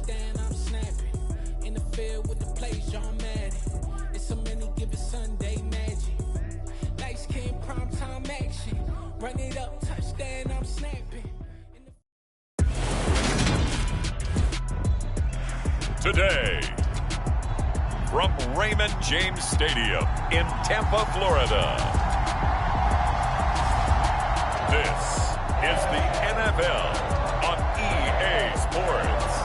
touchdown, I'm snapping. In the field with the plays, John Madden. It's so many given Sunday magic. Light skin, prime time action. Run it up, touchdown, I'm snapping. Today, from Raymond James Stadium in Tampa, Florida, this is the NFL on EA Sports.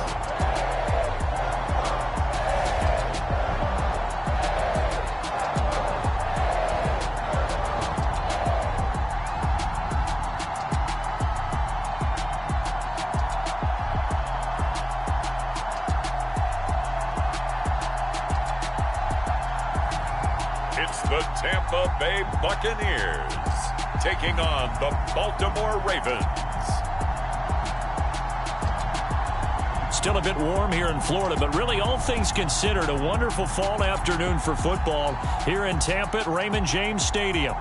It's the Tampa Bay Buccaneers taking on the Baltimore Ravens. Still a bit warm here in Florida, but really all things considered, a wonderful fall afternoon for football here in Tampa at Raymond James Stadium.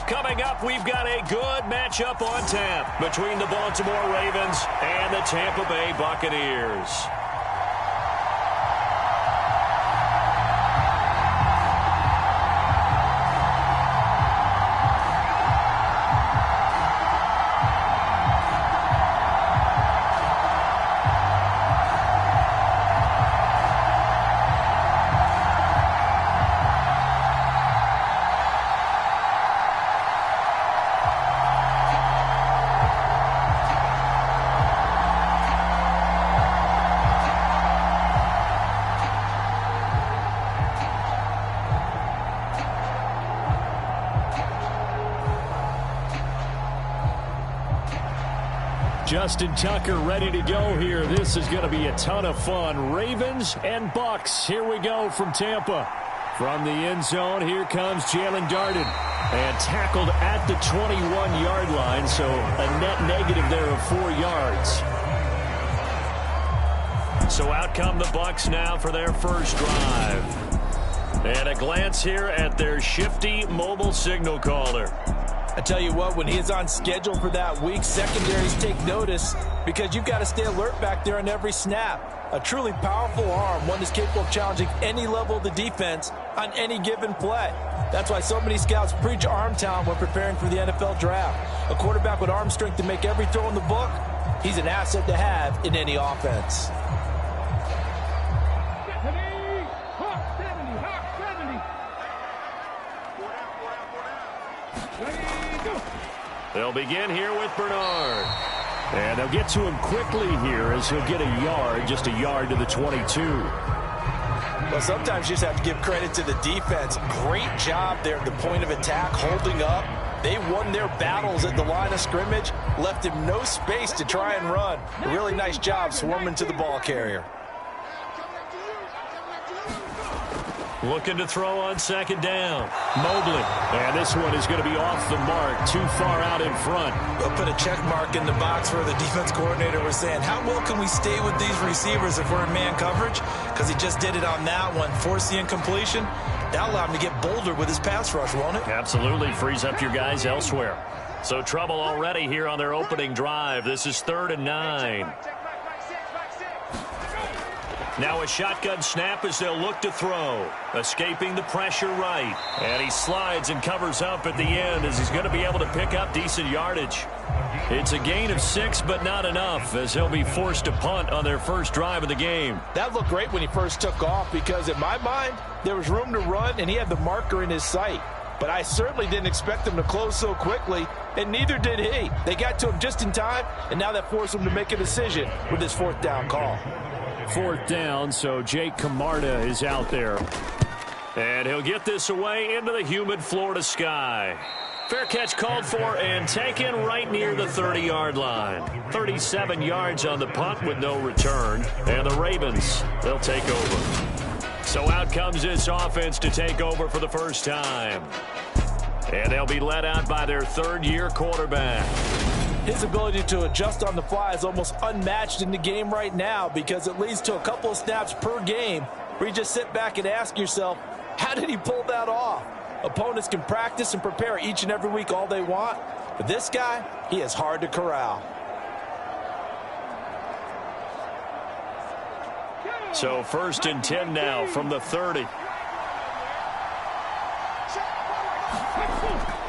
Coming up, we've got a good matchup on tap between the Baltimore Ravens and the Tampa Bay Buccaneers. Justin Tucker ready to go here. This is going to be a ton of fun. Ravens and Bucks. Here we go from Tampa. From the end zone, here comes Jalen Darden. And tackled at the 21-yard line, so a net negative there of 4 yards. So out come the Bucks now for their first drive. And a glance here at their shifty mobile signal caller. I tell you what, when he's on schedule for that week, secondaries take notice because you've got to stay alert back there on every snap. A truly powerful arm, one that's capable of challenging any level of the defense on any given play. That's why so many scouts preach arm talent when preparing for the NFL draft. A quarterback with arm strength to make every throw in the book, he's an asset to have in any offense. They'll begin here with Bernard. And they'll get to him quickly here as he'll get a yard, just a yard to the 22. Well, sometimes you just have to give credit to the defense. Great job there at the point of attack, holding up. They won their battles at the line of scrimmage, left him no space to try and run. A really nice job swarming to the ball carrier. Looking to throw on second down. Mobley. And this one is going to be off the mark. Too far out in front. We'll put a check mark in the box where the defense coordinator was saying, how well can we stay with these receivers if we're in man coverage? Because he just did it on that one. Force the incompletion. That'll allow him to get bolder with his pass rush, won't it? Absolutely. Frees up your guys elsewhere. So trouble already here on their opening drive. This is 3rd and 9. Now a shotgun snap as they'll look to throw. Escaping the pressure right. And he slides and covers up at the end as he's going to be able to pick up decent yardage. It's a gain of 6, but not enough as he'll be forced to punt on their first drive of the game. That looked great when he first took off because in my mind, there was room to run and he had the marker in his sight. But I certainly didn't expect them to close so quickly, and neither did he. They got to him just in time, and now that forced him to make a decision with his 4th down call. 4th down, so Jake Camarda is out there. And he'll get this away into the humid Florida sky. Fair catch called for and taken right near the 30-yard line. 37 yards on the punt with no return. And the Ravens, they'll take over. So out comes this offense to take over for the first time. And they'll be led out by their 3rd-year quarterback. His ability to adjust on the fly is almost unmatched in the game right now because it leads to a couple of snaps per game where you just sit back and ask yourself, how did he pull that off? Opponents can practice and prepare each and every week all they want, but this guy, he is hard to corral. So 1st and 10 now from the 30.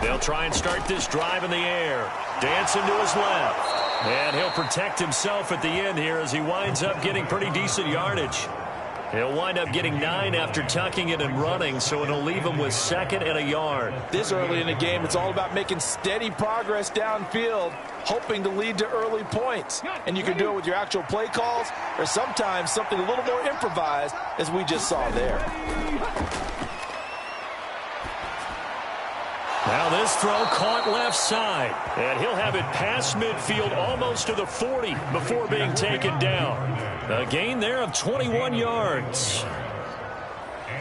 They'll try and start this drive in the air. Dancing to his left. And he'll protect himself at the end here as he winds up getting pretty decent yardage. He'll wind up getting 9 after tucking it and running, so it'll leave him with 2nd and a yard. This early in the game, it's all about making steady progress downfield, hoping to lead to early points. And you can do it with your actual play calls or sometimes something a little more improvised, as we just saw there. Now this throw caught left side, and he'll have it past midfield almost to the 40 before being taken down. A gain there of 21 yards.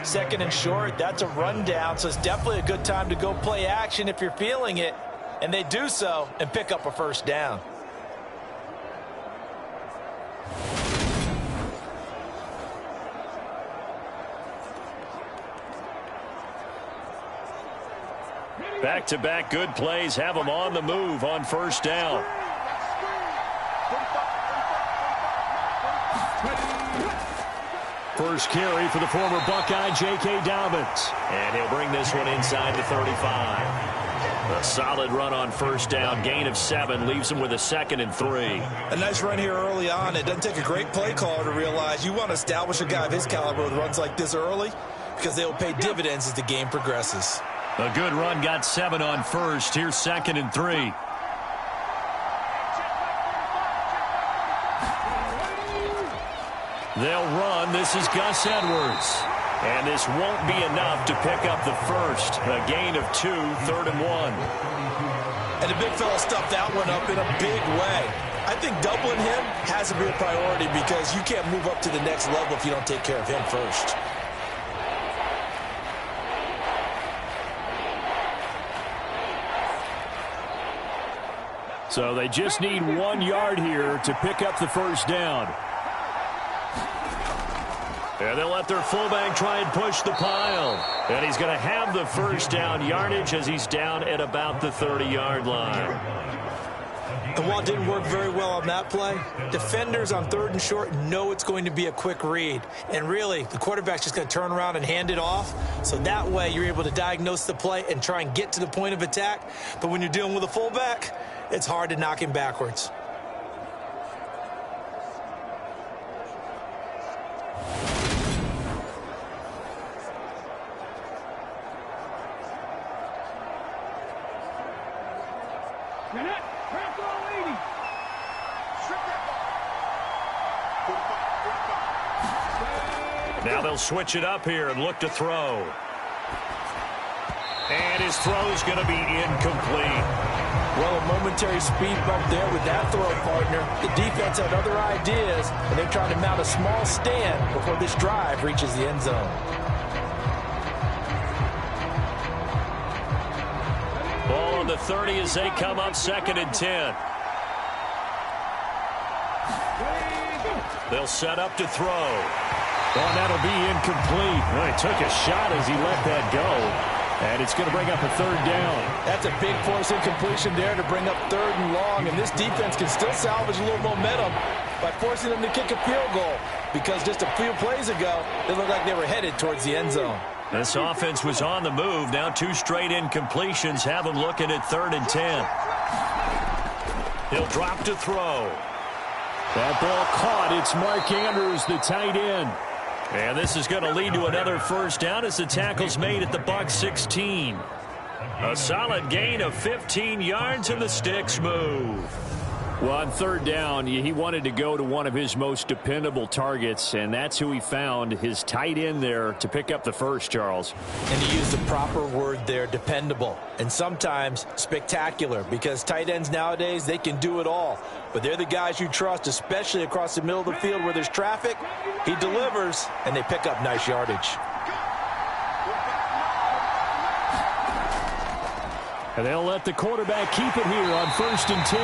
2nd and short, that's a rundown, so it's definitely a good time to go play action if you're feeling it. And they do so and pick up a 1st down. Back-to-back good plays have them on the move on 1st down. First carry for the former Buckeye, J.K. Dobbins. And he'll bring this one inside the 35. A solid run on 1st down, gain of 7, leaves him with a 2nd and 3. A nice run here early on. It doesn't take a great play caller to realize you want to establish a guy of his caliber with runs like this early because they will pay dividends as the game progresses. A good run, got 7 on 1st. Here's 2nd and 3. They'll run. This is Gus Edwards. And this won't be enough to pick up the 1st. A gain of 2, 3rd and 1. And the big fella stuffed that one up in a big way. I think doubling him has to be a priority because you can't move up to the next level if you don't take care of him first. So they just need 1 yard here to pick up the 1st down. And they'll let their fullback try and push the pile. And he's going to have the 1st down yardage as he's down at about the 30-yard line. And while it didn't work very well on that play, defenders on 3rd and short know it's going to be a quick read. And really, the quarterback's just going to turn around and hand it off. So that way, you're able to diagnose the play and try and get to the point of attack. But when you're dealing with a fullback, it's hard to knock him backwards. Now they'll switch it up here and look to throw. And his throw's going to be incomplete. Well, a momentary speed bump there with that throw, partner. The defense had other ideas, and they're trying to mount a small stand before this drive reaches the end zone. Ball on the 30 as they come up 2nd and 10. They'll set up to throw. Oh, that'll be incomplete. Well, he took a shot as he let that go. And it's going to bring up a 3rd down. That's a big force incompletion there to bring up 3rd and long. And this defense can still salvage a little momentum by forcing them to kick a field goal. Because just a few plays ago, they looked like they were headed towards the end zone. This offense was on the move. Now 2 straight incompletions have them looking at 3rd and 10. He'll drop to throw. That ball caught. It's Mark Andrews, the tight end. And this is going to lead to another 1st down as the tackle's made at the Bucs 16. A solid gain of 15 yards and the sticks move. Well, on 3rd down, he wanted to go to one of his most dependable targets, and that's who he found, his tight end there, to pick up the 1st, Charles. And he used the proper word there, dependable, and sometimes spectacular, because tight ends nowadays, they can do it all. But they're the guys you trust, especially across the middle of the field where there's traffic. He delivers, and they pick up nice yardage. And they'll let the quarterback keep it here on 1st and 10.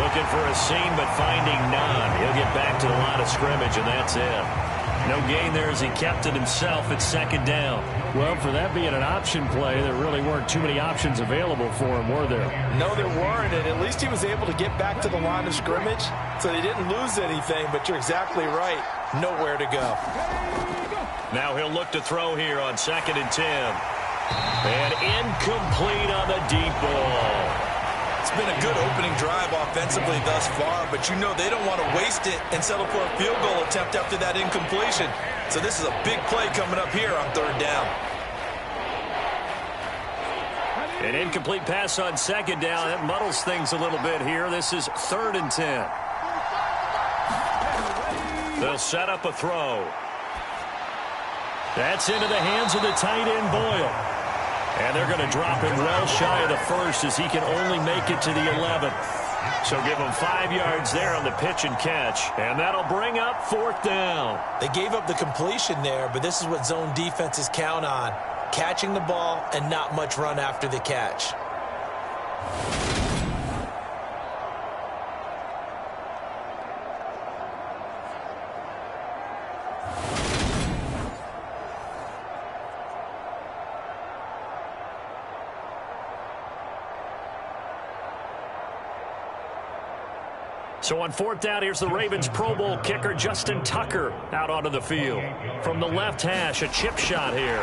Looking for a seam, but finding none. He'll get back to the line of scrimmage, and that's it. No gain there as he kept it himself at 2nd down. Well, for that being an option play, there really weren't too many options available for him, were there? No, there weren't, and at least he was able to get back to the line of scrimmage, so they didn't lose anything, but you're exactly right. nowhere to go. Now he'll look to throw here on 2nd and 10. And incomplete on the deep ball. It's been a good opening drive offensively thus far, but you know they don't want to waste it and settle for a field goal attempt after that incompletion. So this is a big play coming up here on 3rd down. An incomplete pass on 2nd down. That muddles things a little bit here. This is 3rd and 10. They'll set up a throw. That's into the hands of the tight end, Boyle. And they're going to drop him well shy of the 1st as he can only make it to the 11th. So give him 5 yards there on the pitch and catch. And that'll bring up 4th down. They gave up the completion there, but this is what zone defenses count on. Catching the ball and not much run after the catch. So on 4th down, here's the Ravens Pro Bowl kicker Justin Tucker out onto the field. From the left hash, a chip shot here.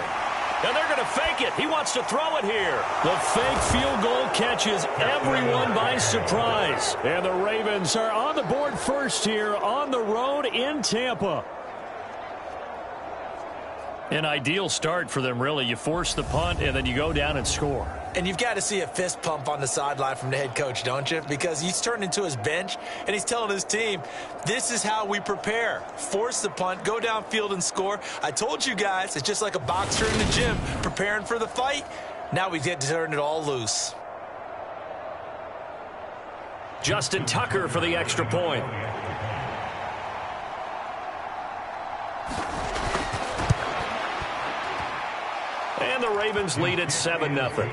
And they're going to fake it. He wants to throw it here. The fake field goal catches everyone by surprise. And the Ravens are on the board first here on the road in Tampa. An ideal start for them, really. You force the punt, and then you go down and score. And you've got to see a fist pump on the sideline from the head coach, don't you? Because he's turned into his bench, and he's telling his team, this is how we prepare. Force the punt, go downfield and score. I told you guys, it's just like a boxer in the gym preparing for the fight. Now we get to turn it all loose. Justin Tucker for the extra point. And the Ravens lead at 7-0.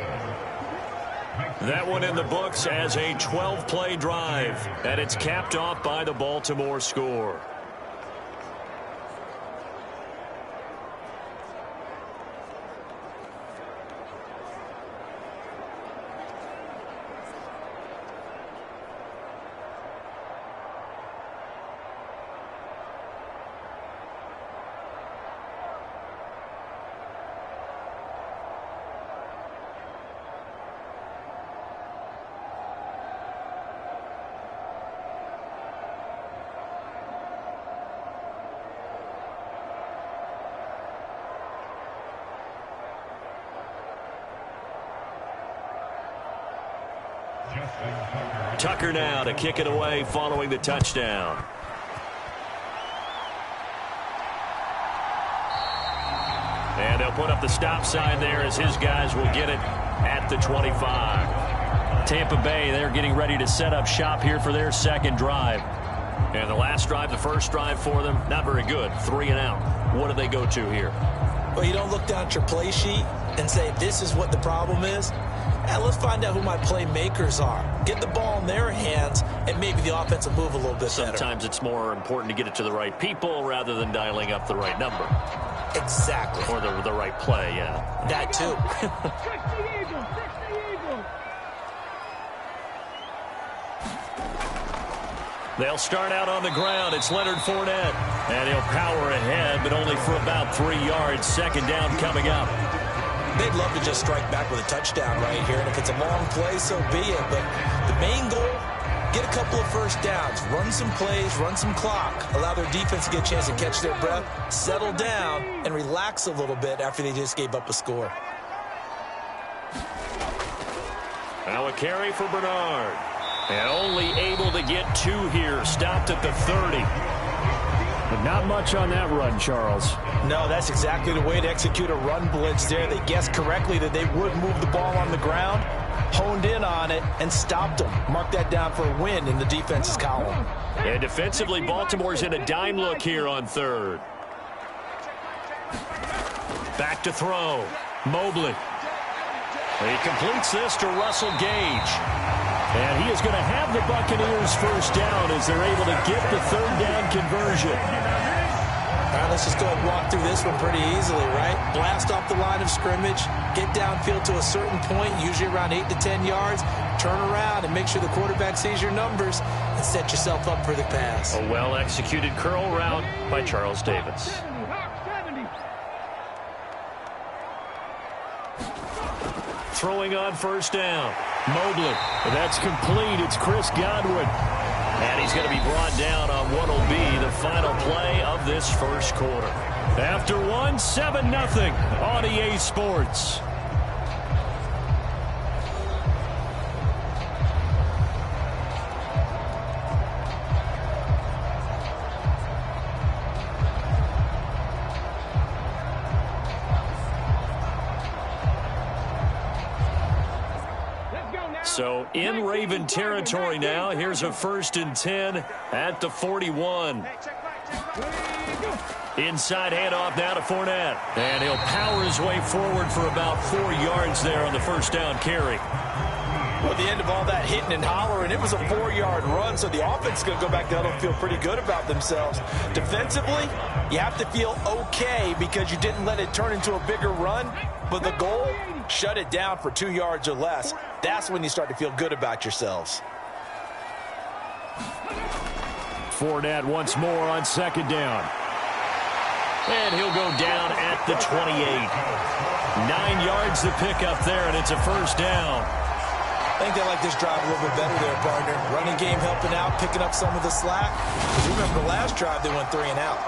That one in the books as a 12-play drive. And it's capped off by the Baltimore score. Tucker now to kick it away following the touchdown. And they'll put up the stop sign there as his guys will get it at the 25. Tampa Bay, they're getting ready to set up shop here for their second drive. And the last drive, the first drive for them, not very good. 3 and out. What do they go to here? Well, you don't look down at your play sheet and say, this is what the problem is. Let's find out who my playmakers are. Get the ball in their hands, and maybe the offense will move a little bit better. Sometimes it's more important to get it to the right people rather than dialing up the right number. Exactly. Or the right play, yeah. That too. They'll start out on the ground. It's Leonard Fournette. And he'll power ahead, but only for about 3 yards. Second down coming up. They'd love to just strike back with a touchdown right here, and if it's a long play, so be it. But the main goal, get a couple of first downs, run some plays, run some clock, allow their defense to get a chance to catch their breath, settle down, and relax a little bit after they just gave up a score. Now a carry for Bernard. And only able to get 2 here, stopped at the 30. But not much on that run, Charles. No, that's exactly the way to execute a run blitz there. They guessed correctly that they would move the ball on the ground, honed in on it, and stopped them. Mark that down for a win in the defense's column. And defensively, Baltimore's in a dime look here on 3rd. Back to throw. Mobley. He completes this to Russell Gage. And he is going to have the Buccaneers first down as they're able to get the 3rd down conversion. All right, let's just go ahead and walk through this one pretty easily, right? Blast off the line of scrimmage, get downfield to a certain point, usually around 8 to 10 yards, turn around and make sure the quarterback sees your numbers and set yourself up for the pass. A well-executed curl route by Charles Davis. Throwing on first down. Mobley. That's complete. It's Chris Godwin. And he's going to be brought down on what will be the final play of this first quarter. After one, 7-0 on EA Sports. So in Raven territory now. Here's a 1st and 10 at the 41. Inside handoff now to Fournette. And he'll power his way forward for about 4 yards there on the first down carry. Well, at the end of all that hitting and hollering, it was a 4-yard run, so the offense is going to go back down and feel pretty good about themselves. Defensively, you have to feel okay because you didn't let it turn into a bigger run, but the goal, shut it down for 2 yards or less. That's when you start to feel good about yourselves. Fournette once more on 2nd down. And he'll go down at the 28. 9 yards to pick up there, and it's a first down. I think they like this drive a little bit better there, partner. Running game helping out, picking up some of the slack. Because you remember the last drive, they went 3 and out.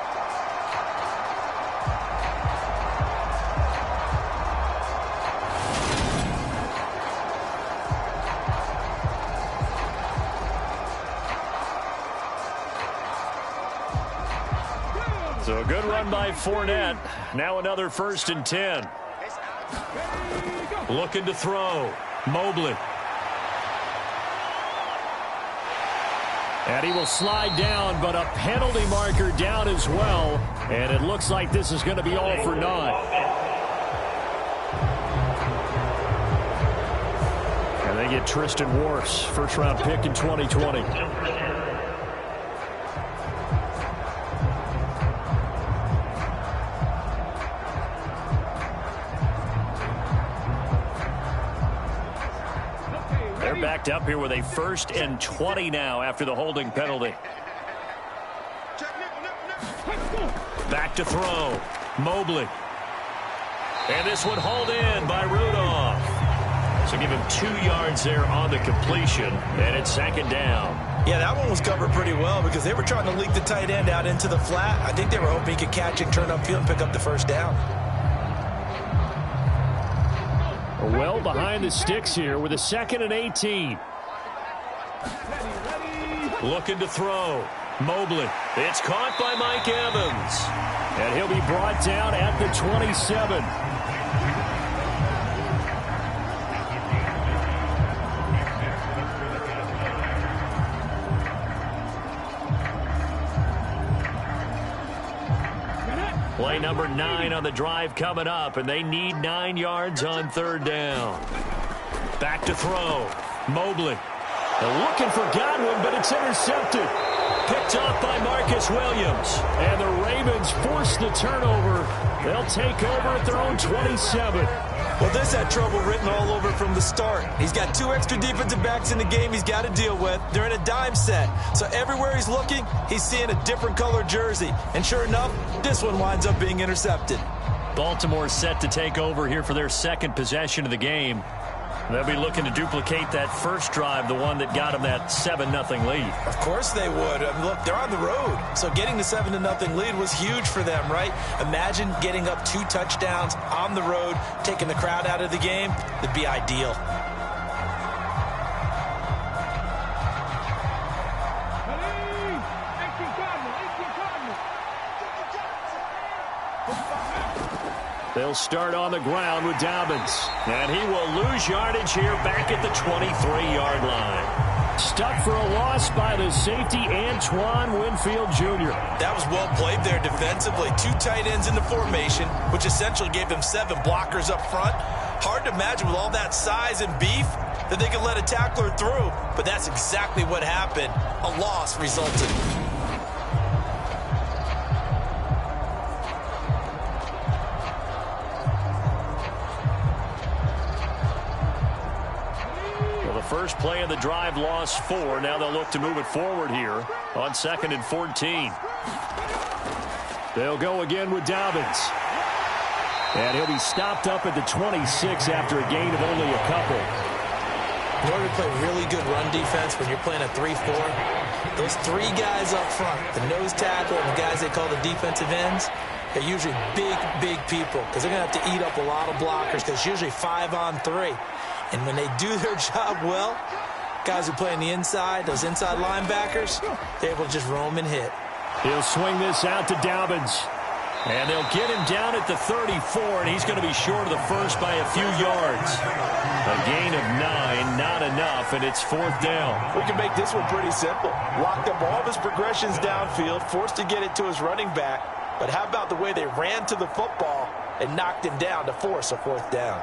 So a good run by Fournette. Now another 1st and 10. Looking to throw. Mobley. And he will slide down, but a penalty marker down as well. And it looks like this is going to be all for naught. And they get Tristan Wirfs, first-round pick in 2020. Backed up here with a 1st and 20 now after the holding penalty. Back to throw. Mobley. And this one hauled in by Rudolph. So give him 2 yards there on the completion. And it's 2nd down. Yeah, that one was covered pretty well because they were trying to leak the tight end out into the flat. I think they were hoping he could catch it, turn upfield, and pick up the first down. Well behind the sticks here with a 2nd and 18. Looking to throw. Mobley. It's caught by Mike Evans. And he'll be brought down at the 27. Play number 9 on the drive coming up, and they need 9 yards on 3rd down. Back to throw. Mobley. They're looking for Godwin, but it's intercepted. Picked off by Marcus Williams. And the Ravens force the turnover. They'll take over at their own 27. Well, this had trouble written all over from the start. He's got 2 extra defensive backs in the game he's got to deal with. They're in a dime set. So everywhere he's looking, he's seeing a different color jersey. And sure enough, this one winds up being intercepted. Baltimore set to take over here for their 2nd possession of the game. They'll be looking to duplicate that first drive, the one that got them that 7-0 lead. Of course they would. I mean, look, they're on the road. So getting the 7-0 lead was huge for them, right? Imagine getting up 2 touchdowns on the road, taking the crowd out of the game. It'd be ideal. They'll start on the ground with Dobbins. And he will lose yardage here back at the 23-yard line. Stuck for a loss by the safety, Antoine Winfield Jr. That was well played there defensively. 2 tight ends in the formation, which essentially gave them 7 blockers up front. Hard to imagine with all that size and beef that they could let a tackler through. But that's exactly what happened. A loss resulted. play of the drive lost 4. Now they'll look to move it forward here on 2nd and 14. They'll go again with Dobbins. And he'll be stopped up at the 26 after a gain of only a couple. In order to play really good run defense when you're playing a 3-4, those 3 guys up front, the nose tackle and the guys they call the defensive ends, they're usually big people because they're going to have to eat up a lot of blockers because it's usually 5-on-3. And when they do their job well, guys who play on the inside, those inside linebackers, they're able to just roam and hit. He'll swing this out to Dobbins. And they'll get him down at the 34, and he's going to be short of the first by a few yards. A gain of 9, not enough, and it's 4th down. We can make this one pretty simple. Locked up all of his progressions downfield, forced to get it to his running back. But how about the way they ran to the football and knocked him down to force a 4th down?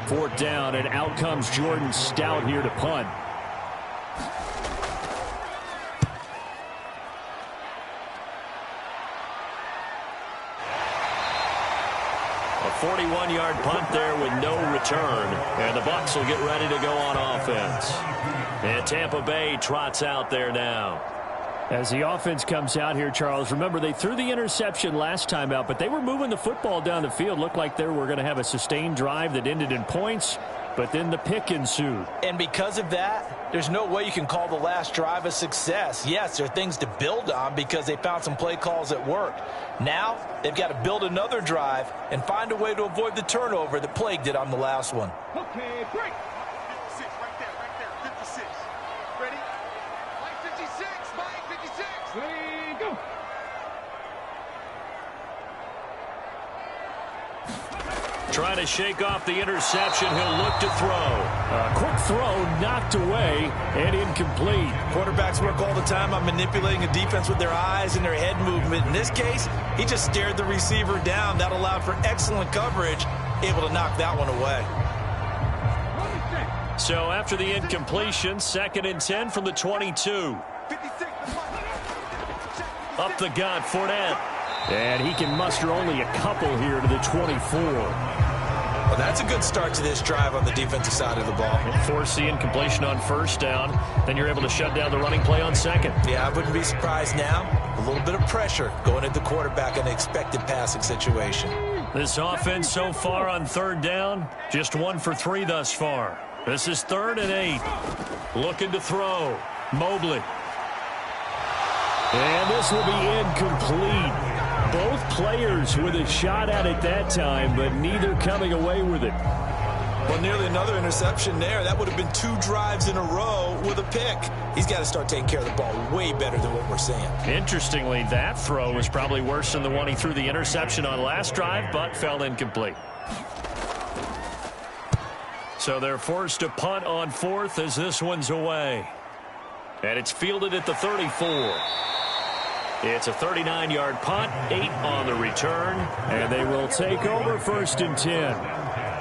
Fourth down, and out comes Jordan Stout here to punt. A 41-yard punt there with no return, and the Bucs will get ready to go on offense. And Tampa Bay trots out there now. As the offense comes out here, Charles, remember they threw the interception last time out, but they were moving the football down the field. Looked like they were going to have a sustained drive that ended in points, but then the pick ensued. And because of that, there's no way you can call the last drive a success. Yes, there are things to build on because they found some play calls that worked. Now, they've got to build another drive and find a way to avoid the turnover that plagued it on the last one. Okay, break. 56, right there, 56. Ready? Mike 56, Mike 56. Ready, go. Trying to shake off the interception. He'll look to throw. A quick throw knocked away and incomplete. Quarterbacks work all the time on manipulating a defense with their eyes and their head movement. In this case, he just stared the receiver down. That allowed for excellent coverage, able to knock that one away. So after the incompletion, 2nd and 10 from the 22. Up the gut, Fournette. And he can muster only a couple here to the 24. Well, that's a good start to this drive on the defensive side of the ball. Force the incompletion on 1st down. Then you're able to shut down the running play on 2nd. Yeah, I wouldn't be surprised now. A little bit of pressure going at the quarterback in an expected passing situation. This offense so far on 3rd down, just 1 for 3 thus far. This is 3rd and 8. Looking to throw. Mobley. And this will be incomplete. Both players with a shot at it that time, but neither coming away with it. Well, nearly another interception there. That would have been 2 drives in a row with a pick. He's got to start taking care of the ball way better than what we're seeing. Interestingly, that throw was probably worse than the one he threw the interception on last drive, but fell incomplete. So they're forced to punt on 4th as this one's away. And it's fielded at the 34. It's a 39-yard punt, 8 on the return, and they will take over 1st and 10.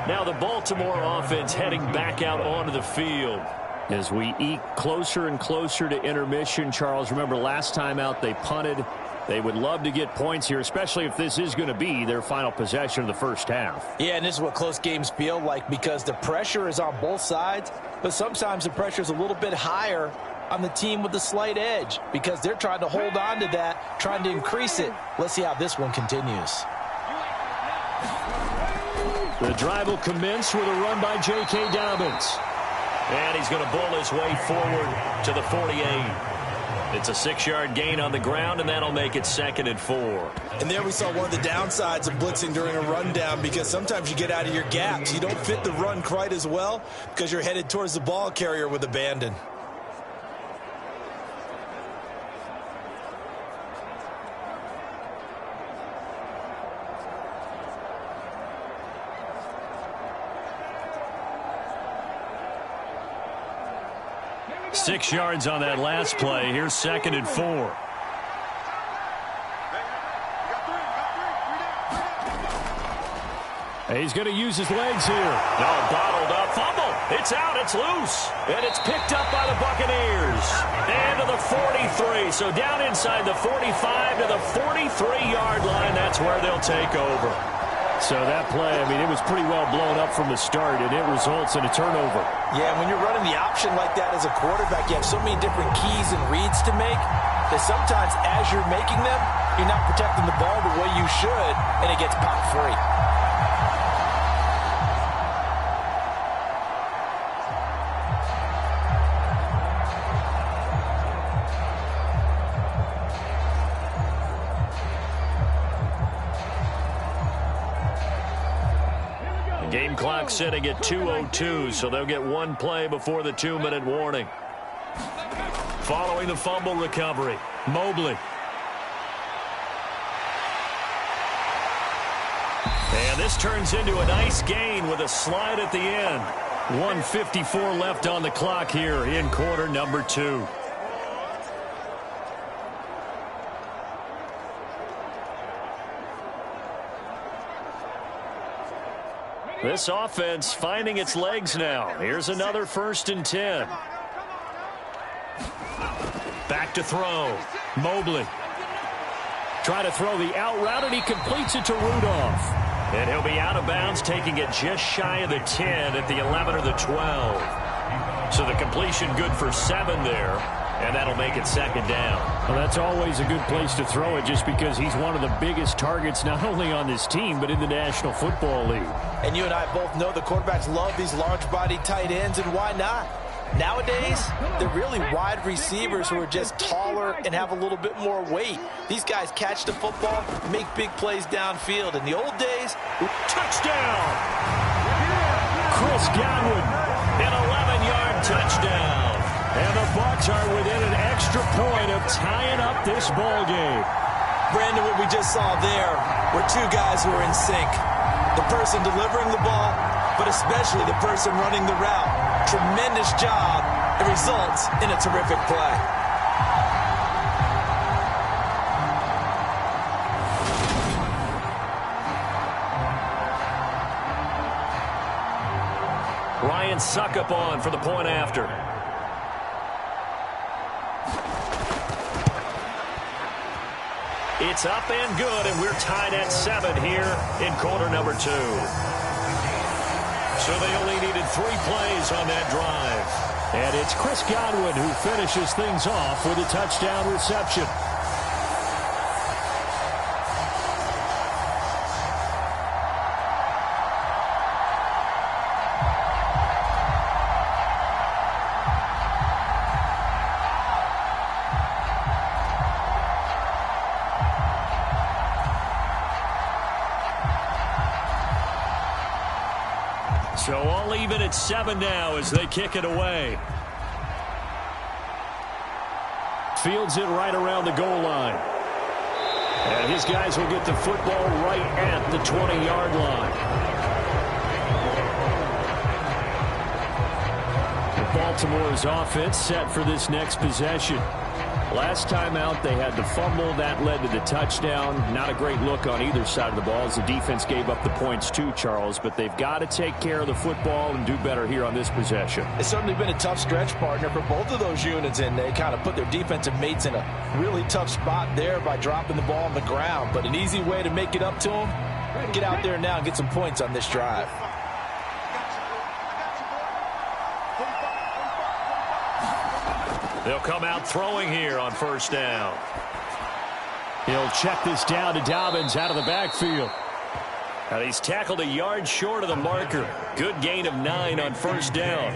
Now the Baltimore offense heading back out onto the field. As we eke closer and closer to intermission, Charles, remember last time out they punted. They would love to get points here, especially if this is going to be their final possession of the first half. Yeah, and this is what close games feel like because the pressure is on both sides, but sometimes the pressure is a little bit higher on the team with the slight edge because they're trying to hold on to that, trying to increase it. Let's see how this one continues. The drive will commence with a run by J.K. Dobbins. And he's going to bull his way forward to the 48. It's a 6-yard gain on the ground, and that'll make it 2nd and 4. And there we saw one of the downsides of blitzing during a rundown because sometimes you get out of your gaps. You don't fit the run quite as well because you're headed towards the ball carrier with abandon. Six yards on that last play. Here's 2nd and 4. He's going to use his legs here. No, bottled up. Fumble. It's out. It's loose. And it's picked up by the Buccaneers. And to the 43. So down inside the 45 to the 43-yard line. That's where they'll take over. So that play, I mean, it was pretty well blown up from the start, and it results in a turnover. Yeah, when you're running the option like that as a quarterback, you have so many different keys and reads to make that sometimes as you're making them, you're not protecting the ball the way you should, and it gets popped free. Game clock sitting at 2:02, so they'll get one play before the 2-minute warning. Following the fumble recovery, Mobley. And this turns into a nice gain with a slide at the end. 1:54 left on the clock here in quarter number 2. This offense finding its legs now. Here's another 1st and 10. Back to throw. Mobley. Try to throw the out route, and he completes it to Rudolph. And he'll be out of bounds, taking it just shy of the 10 at the 11 or the 12. So the completion good for 7 there, and that'll make it 2nd down. Well, that's always a good place to throw it just because he's one of the biggest targets not only on this team but in the National Football League. And you and I both know the quarterbacks love these large-bodied tight ends, and why not? Nowadays, they're really wide receivers who are just taller and have a little bit more weight. These guys catch the football, make big plays downfield. In the old days, touchdown! Chris Godwin, an 11-yard touchdown. And the Bucs are within an extra point of tying up this ball game. Brandon, what we just saw there were two guys who are in sync. The person delivering the ball, but especially the person running the route. Tremendous job. It results in a terrific play. Ryan Suckup on for the point after. It's up and good, and we're tied at 7 here in quarter number 2. So they only needed 3 plays on that drive. And it's Chris Godwin who finishes things off with a touchdown reception. So all even at 7 now as they kick it away. Fields it right around the goal line. And his guys will get the football right at the 20-yard line. Baltimore's offense set for this next possession. Last time out, they had the fumble. That led to the touchdown. Not a great look on either side of the ball as the defense gave up the points too, Charles. But they've got to take care of the football and do better here on this possession. It's certainly been a tough stretch, partner, for both of those units, and they kind of put their defensive mates in a really tough spot there by dropping the ball on the ground. But an easy way to make it up to them, get out there now and get some points on this drive. They'll come out throwing here on 1st down. He'll check this down to Dobbins out of the backfield. And he's tackled a yard short of the marker. Good gain of 9 on 1st down.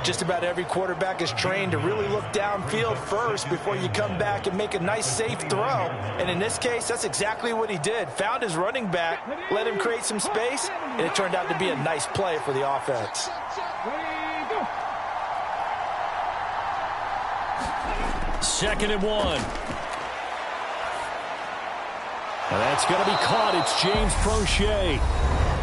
Just about every quarterback is trained to really look downfield first before you come back and make a nice, safe throw. And in this case, that's exactly what he did. Found his running back, let him create some space, and it turned out to be a nice play for the offense. 2nd and 1. And that's going to be caught. It's James Prochet.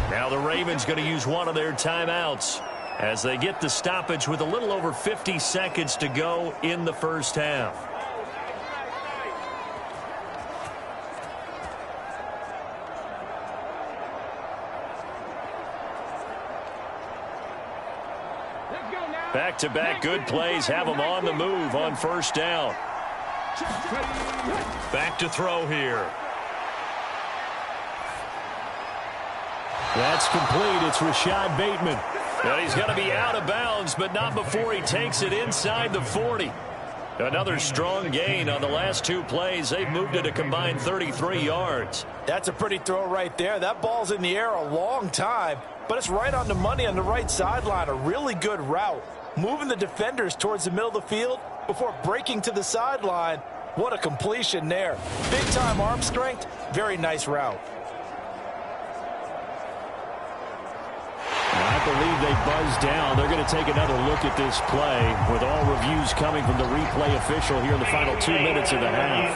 Now the Ravens going to use one of their timeouts as they get the stoppage with a little over 50 seconds to go in the 1st half. Back-to-back good plays have them on the move on first down. Back to throw here. That's complete. It's Rashad Bateman. And he's going to be out of bounds, but not before he takes it inside the 40. Another strong gain on the last two plays. They've moved it a combined 33 yards. That's a pretty throw right there. That ball's in the air a long time, but it's right on the money on the right sideline. A really good route. Moving the defenders towards the middle of the field before breaking to the sideline. What a completion there. Big-time arm strength. Very nice route. I believe they buzzed down. They're going to take another look at this play with all reviews coming from the replay official here in the final 2 minutes of the half.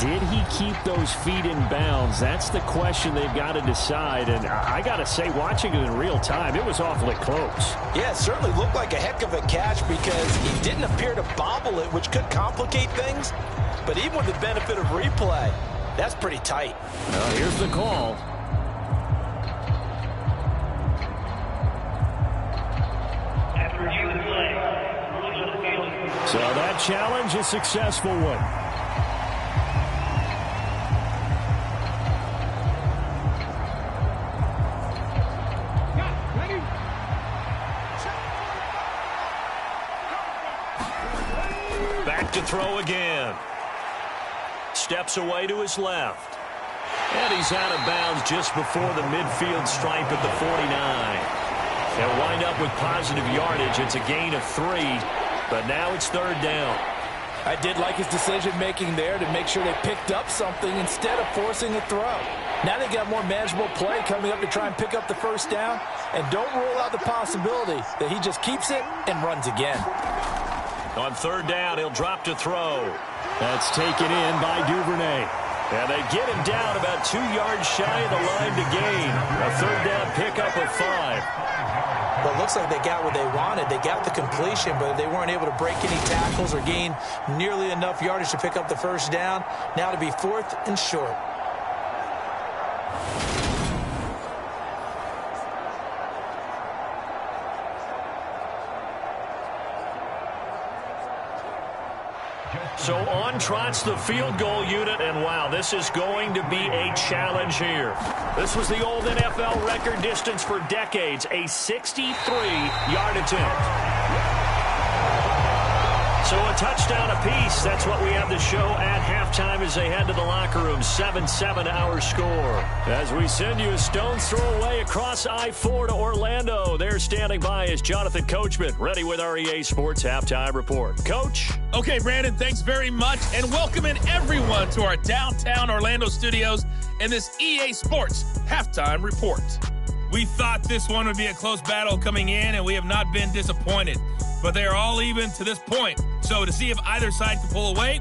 Did he keep those feet in bounds? That's the question they've got to decide. And I got to say, watching it in real time, it was awfully close. Yeah, it certainly looked like a heck of a catch because he didn't appear to bobble it, which could complicate things. But even with the benefit of replay, that's pretty tight. Here's the call. So that challenge, a successful one. Back to throw again. Steps away to his left. And he's out of bounds just before the midfield stripe at the 49. They'll wind up with positive yardage. It's a gain of 3, but now it's third down. I did like his decision-making there to make sure they picked up something instead of forcing a throw. Now they got more manageable play coming up to try and pick up the first down, and don't rule out the possibility that he just keeps it and runs again. On third down, he'll drop to throw. That's taken in by Duvernay. And they get him down about 2 yards shy of the line to gain. A third down pickup of 5. Well, it looks like they got what they wanted. They got the completion, but they weren't able to break any tackles or gain nearly enough yardage to pick up the first down. Now to be 4th and short. So on trots the field goal unit, and wow, this is going to be a challenge here. This was the old NFL record distance for decades, a 63-yard attempt. So a touchdown apiece. That's what we have to show at halftime as they head to the locker room. 7-7 our score. As we send you a stone's throw away across I-4 to Orlando. There standing by is Jonathan Coachman, ready with our EA Sports Halftime Report. Coach? Okay, Brandon, thanks very much, and welcoming everyone to our downtown Orlando studios and this EA Sports Halftime Report. We thought this one would be a close battle coming in, and we have not been disappointed. But they are all even to this point. So to see if either side can pull away,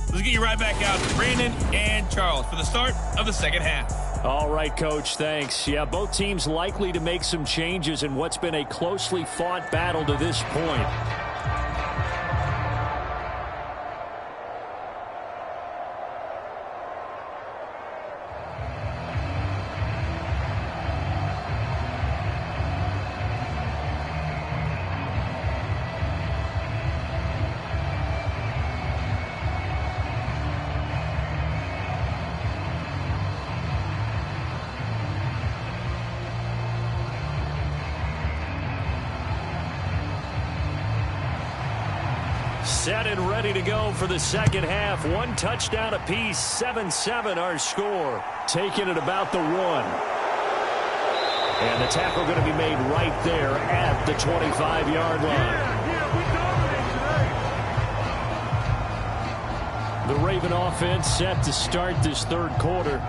let's get you right back out to Brandon and Charles for the start of the second half. All right, Coach, thanks. Yeah, both teams likely to make some changes in what's been a closely fought battle to this point. Set and ready to go for the second half. One touchdown apiece, 7-7 our score. Taking it about the 1. And the tackle going to be made right there at the 25-yard line. The Raven offense set to start this third quarter.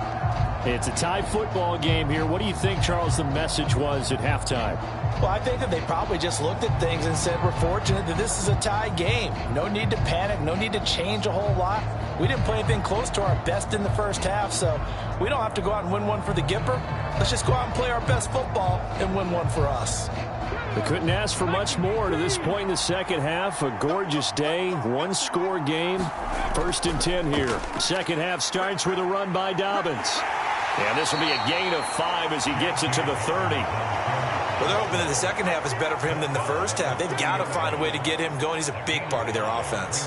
It's a tie football game here. What do you think, Charles, the message was at halftime? Well, I think that they probably just looked at things and said, we're fortunate that this is a tie game. No need to panic, no need to change a whole lot. We didn't play anything close to our best in the first half, so we don't have to go out and win one for the Gipper. Let's just go out and play our best football and win one for us. They couldn't ask for much more to this point in the second half. A gorgeous day, one-score game. 1st and 10 here. Second half starts with a run by Dobbins. And this will be a gain of 5 as he gets it to the 30. Well, they're hoping that the second half is better for him than the first half. They've got to find a way to get him going. He's a big part of their offense.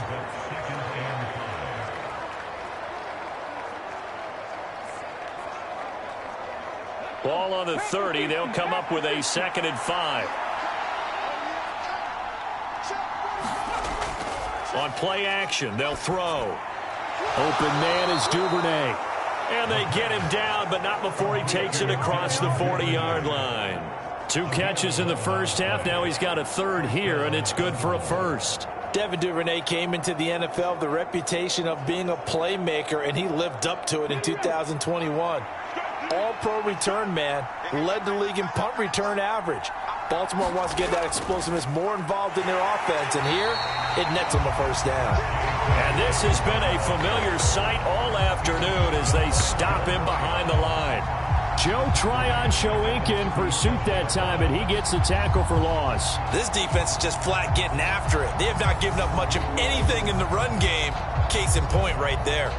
Ball on the 30. They'll come up with a 2nd and 5. On play action, they'll throw. Open man is Duvernay. And they get him down, but not before he takes it across the 40-yard line. 2 catches in the first half. Now he's got a 3rd here, and it's good for a 1st. Devin Duvernay came into the NFL with the reputation of being a playmaker, and he lived up to it in 2021. All-pro return man, led the league in punt return average. Baltimore wants to get that explosiveness more involved in their offense, and here it nets them a 1st down. And this has been a familiar sight all afternoon as they stop him behind the line. Joe Tryon Shoink in pursuit that time, and he gets the tackle for loss. This defense is just flat getting after it. They have not given up much of anything in the run game. Case in point right there.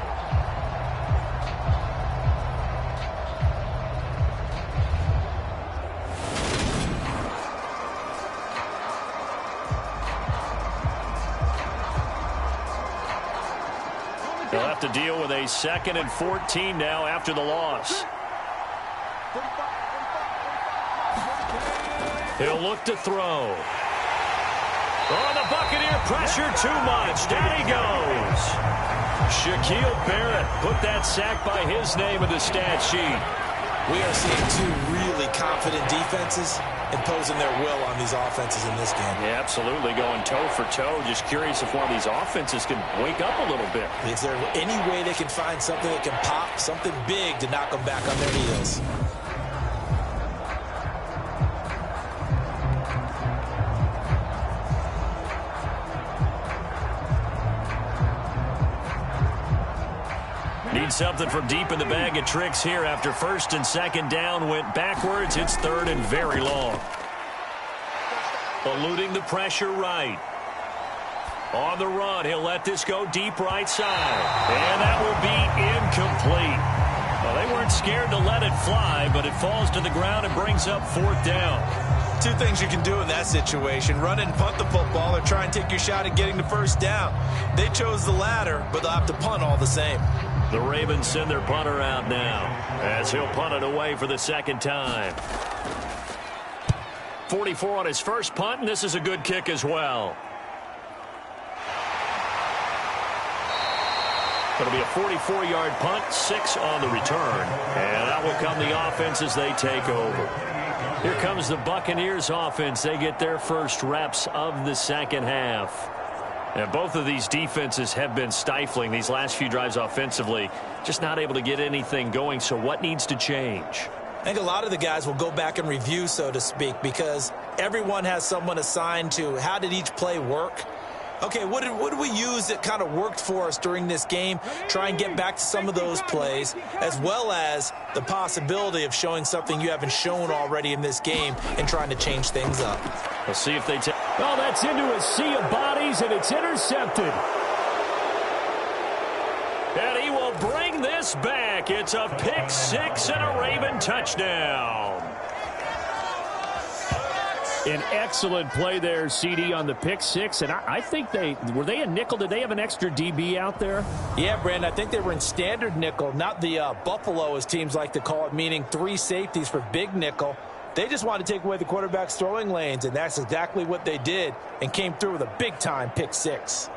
They'll have to deal with a 2nd and 14 now after the loss. He'll look to throw. Oh, the Buccaneer pressure too much. Down he goes. Shaquille Barrett put that sack by his name in the stat sheet. We are seeing 2 really confident defenses imposing their will on these offenses in this game. Yeah, absolutely, going toe for toe. Just curious if one of these offenses can wake up a little bit. Is there any way they can find something that can pop, something big to knock them back on their heels? Need something from deep in the bag of tricks here after 1st and 2nd down went backwards. It's 3rd and very long. Eluding the pressure right. On the run, he'll let this go deep right side. And that will be incomplete. Well, they weren't scared to let it fly, but it falls to the ground and brings up 4th down. 2 things you can do in that situation. Run and punt the football or try and take your shot at getting the 1st down. They chose the latter, but they'll have to punt all the same. The Ravens send their punter out now as he'll punt it away for the 2nd time. 44 on his first punt, and this is a good kick as well. It'll be a 44-yard punt, 6 on the return. And that will come the offense as they take over. Here comes the Buccaneers offense. They get their first reps of the 2nd half. And both of these defenses have been stifling these last few drives offensively. Just not able to get anything going. So what needs to change? I think a lot of the guys will go back and review, so to speak, because everyone has someone assigned to how did each play work. Okay, what did we use that kind of worked for us during this game? Try and get back to some of those plays, as well as the possibility of showing something you haven't shown already in this game and trying to change things up. We'll see if they take. Oh, that's into a sea of bodies, and it's intercepted. And he will bring this back. It's a pick 6 and a Raven touchdown. An excellent play there, CD, on the pick 6. And I think were they a nickel? Did they have an extra DB out there? Yeah, Brandon, I think they were in standard nickel, not the Buffalo, as teams like to call it, meaning 3 safeties for big nickel. They just wanted to take away the quarterback's throwing lanes, and that's exactly what they did and came through with a big-time pick 6.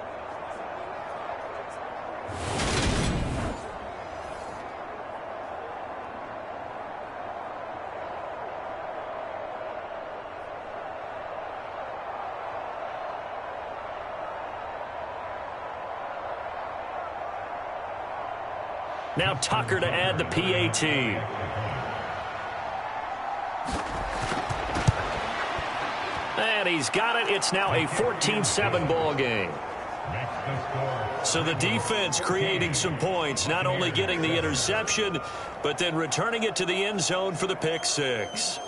Now Tucker to add the PAT. And he's got it. It's now a 14-7 ball game. So the defense creating some points, not only getting the interception, but then returning it to the end zone for the pick 6.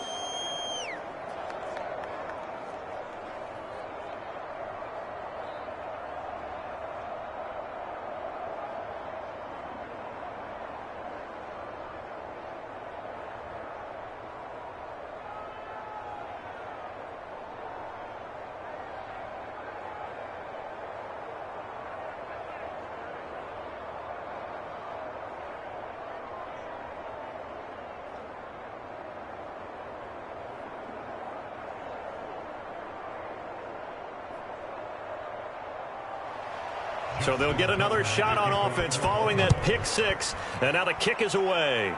So they'll get another shot on offense following that pick six. And now the kick is away.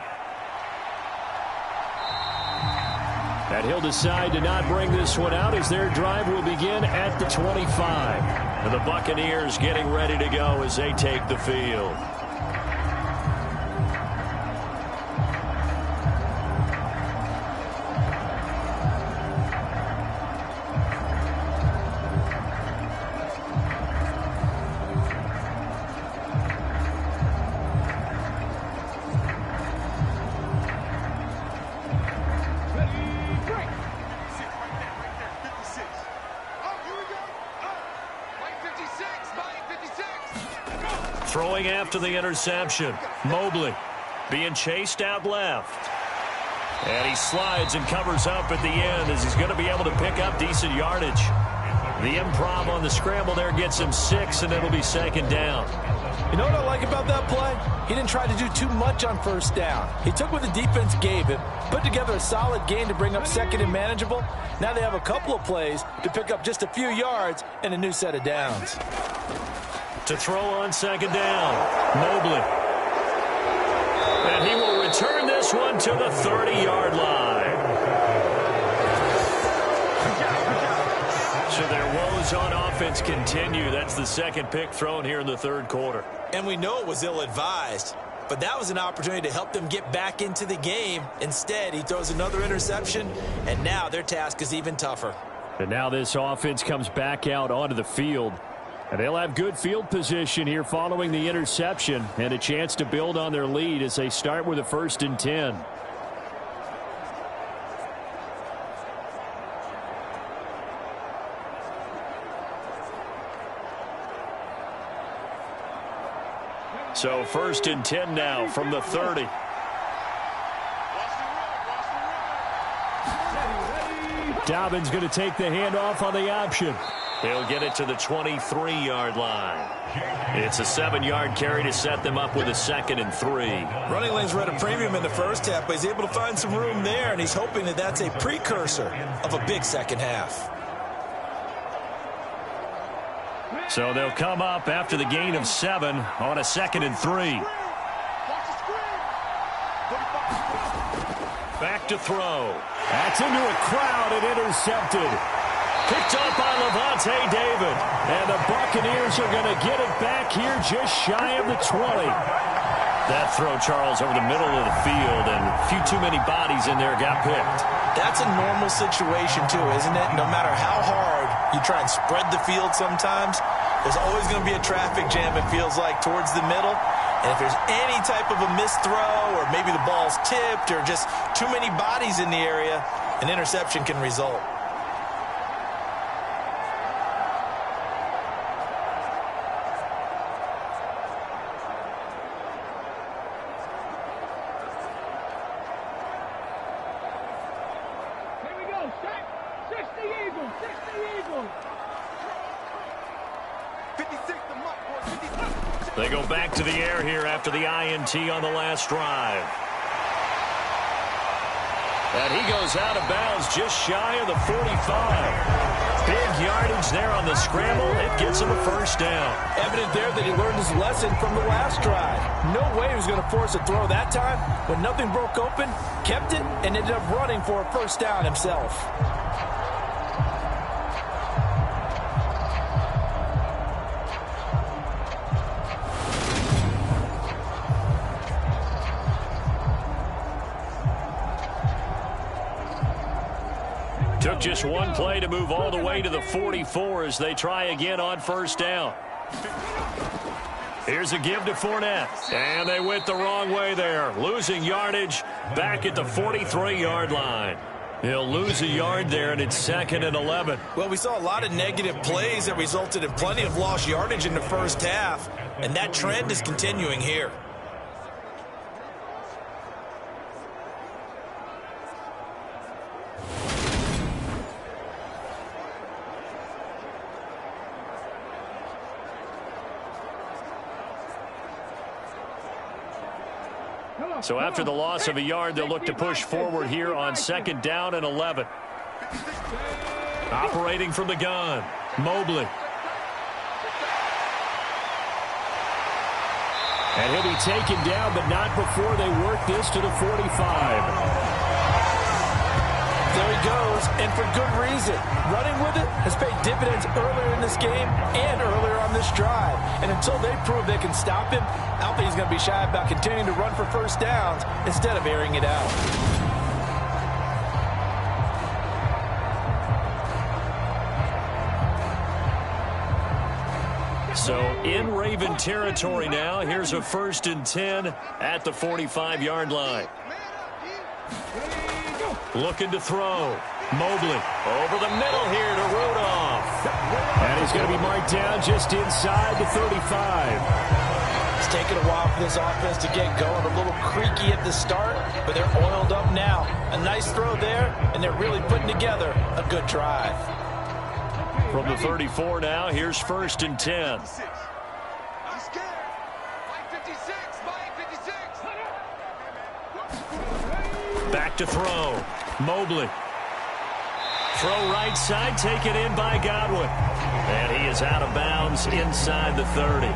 And he'll decide to not bring this one out as their drive will begin at the 25. And the Buccaneers getting ready to go as they take the field. Throwing after the interception. Mobley being chased out left. And he slides and covers up at the end as he's going to be able to pick up decent yardage. The improv on the scramble there gets him 6, and it'll be second down. You know what I like about that play? He didn't try to do too much on first down. He took what the defense gave him, put together a solid game to bring up second and manageable. Now they have a couple of plays to pick up just a few yards and a new set of downs. To throw on second down, Mobley. And he will return this one to the 30-yard line. So their woes on offense continue. That's the second pick thrown here in the third quarter. And we know it was ill-advised, but that was an opportunity to help them get back into the game. Instead, he throws another interception, and now their task is even tougher. And now this offense comes back out onto the field. And they'll have good field position here following the interception and a chance to build on their lead as they start with a 1st and 10. So 1st and 10 now from the 30. Dobbins going to take the handoff on the option. He'll get it to the 23-yard line. It's a 7-yard carry to set them up with a 2nd and 3. Running lanes were at a premium in the first half, but he's able to find some room there, and he's hoping that that's a precursor of a big second half. So they'll come up after the gain of 7 on a 2nd and 3. Back to throw. That's into a crowd and intercepted. Picked up by Levante David. And the Buccaneers are going to get it back here just shy of the 20. That throw, Charles, over the middle of the field, and a few too many bodies in there got picked. That's a normal situation, too, isn't it? No matter how hard you try and spread the field sometimes, there's always going to be a traffic jam, it feels like, towards the middle. And if there's any type of a missed throw, or maybe the ball's tipped, or just too many bodies in the area, an interception can result. They go back to the air here after the INT on the last drive. And he goes out of bounds just shy of the 45. Big yardage there on the scramble. It gets him a 1st down. Evident there that he learned his lesson from the last drive. No way he was going to force a throw that time. When nothing broke open, kept it, and ended up running for a 1st down himself. Took just one play to move all the way to the 44 as they try again on 1st down. Here's a give to Fournette. And they went the wrong way there. Losing yardage back at the 43-yard line. He'll lose a yard there, and it's 2nd and 11. Well, we saw a lot of negative plays that resulted in plenty of lost yardage in the first half. And that trend is continuing here. So after the loss of a yard, they'll look to push forward here on 2nd down and 11. Operating from the gun, Mobley. And he'll be taken down, but not before they work this to the 45. There he goes, and for good reason. Running with it has paid dividends earlier in this game and earlier on this drive. And until they prove they can stop him, I don't think he's going to be shy about continuing to run for first downs instead of airing it out. So in Raven territory now, here's a 1st and 10 at the 45-yard line. Looking to throw. Mobley over the middle here to Rudolph. And he's going to be marked down just inside the 35. It's taken a while for this offense to get going. A little creaky at the start, but they're oiled up now. A nice throw there, and they're really putting together a good drive. From the 34 now, here's 1st and 10. He's scared. Mike 56. Mike 56. Back to throw. Mobley. Throw right side, taken in by Godwin. And he is out of bounds inside the 30.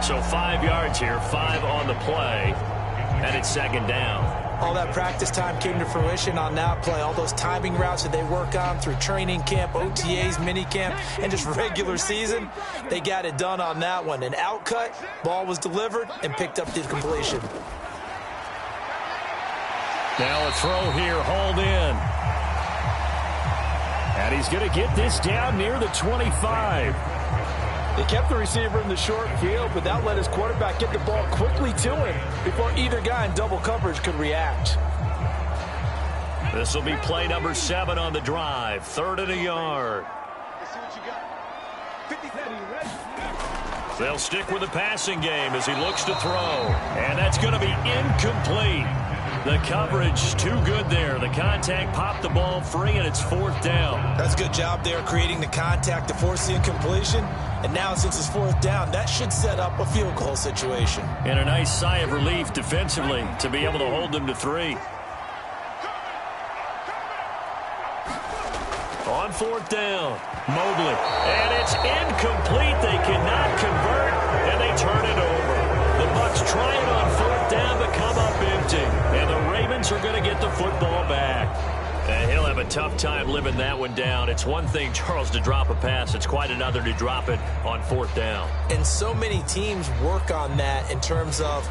So 5 yards here, 5 on the play, and it's 2nd down. All that practice time came to fruition on that play. All those timing routes that they work on through training camp, OTAs, minicamp, and just regular season, they got it done on that one. An outcut, ball was delivered, and picked up the completion. Now a throw here, hauled in. And he's going to get this down near the 25. They kept the receiver in the short field, but that let his quarterback get the ball quickly to him before either guy in double coverage could react. This will be play number 7 on the drive. 3rd and a yard. Let's see what you got. They'll stick with the passing game as he looks to throw. And that's going to be incomplete. The coverage too good there. The contact popped the ball free, and it's 4th down. That's a good job there creating the contact to force the incompletion. And now since it's 4th down, that should set up a field goal situation. And a nice sigh of relief defensively to be able to hold them to 3. On 4th down, Mobley. And it's incomplete. They cannot convert, and they turn it over. The Bucs try it on 4th down, but come up empty. And the Ravens are going to get the football back. And he'll have a tough time living that one down. It's one thing, Charles, to drop a pass. It's quite another to drop it on 4th down. And so many teams work on that in terms of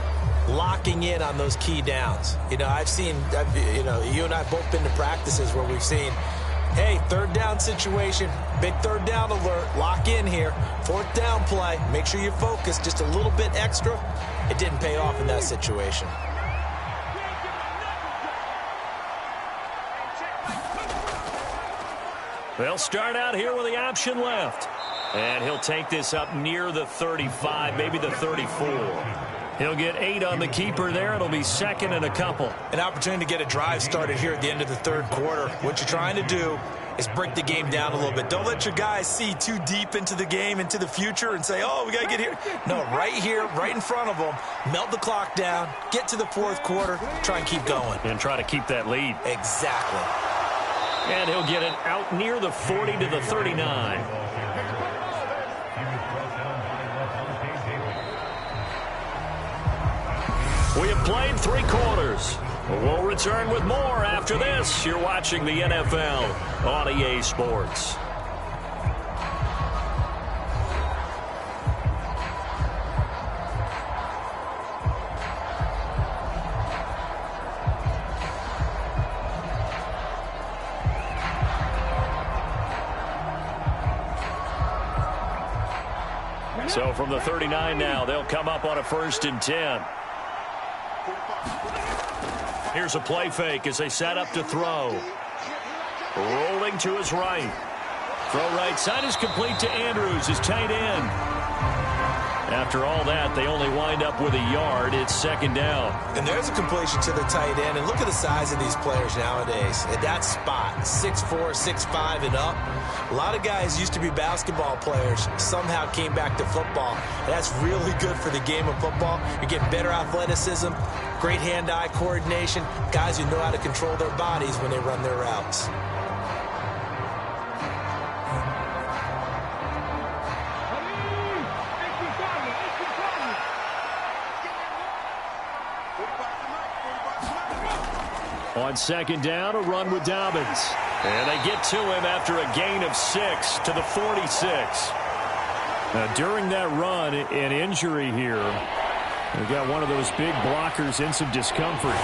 locking in on those key downs. You know, you and I have both been to practices where we've seen, hey, 3rd down situation, big 3rd down alert, lock in here, 4th down play, make sure you focus just a little bit extra. It didn't pay off in that situation. They'll start out here with the option left. And he'll take this up near the 35, maybe the 34. He'll get 8 on the keeper there. It'll be 2nd and a couple. An opportunity to get a drive started here at the end of the 3rd quarter. What you're trying to do is break the game down a little bit. Don't let your guys see too deep into the game, into the future, and say, oh, we got to get here. No, right here, right in front of them, melt the clock down, get to the 4th quarter, try and keep going. And try to keep that lead. Exactly. And he'll get it out near the 40 to the 39. We have played 3 quarters. We'll return with more after this. You're watching the NFL on EA Sports. So from the 39 now, they'll come up on a 1st and 10. Here's a play fake as they set up to throw. Rolling to his right. Throw right side is complete to Andrews, his tight end. After all that, they only wind up with a yard. It's 2nd down. And there's a completion to the tight end. And look at the size of these players nowadays. At that spot, 6'4", 6'5", and up. A lot of guys used to be basketball players, somehow came back to football. And that's really good for the game of football. You're getting better athleticism, great hand-eye coordination, guys who know how to control their bodies when they run their routes. On second down, a run with Dobbins. And they get to him after a gain of 6 to the 46. Now, during that run, an injury here. We got one of those big blockers in some discomfort.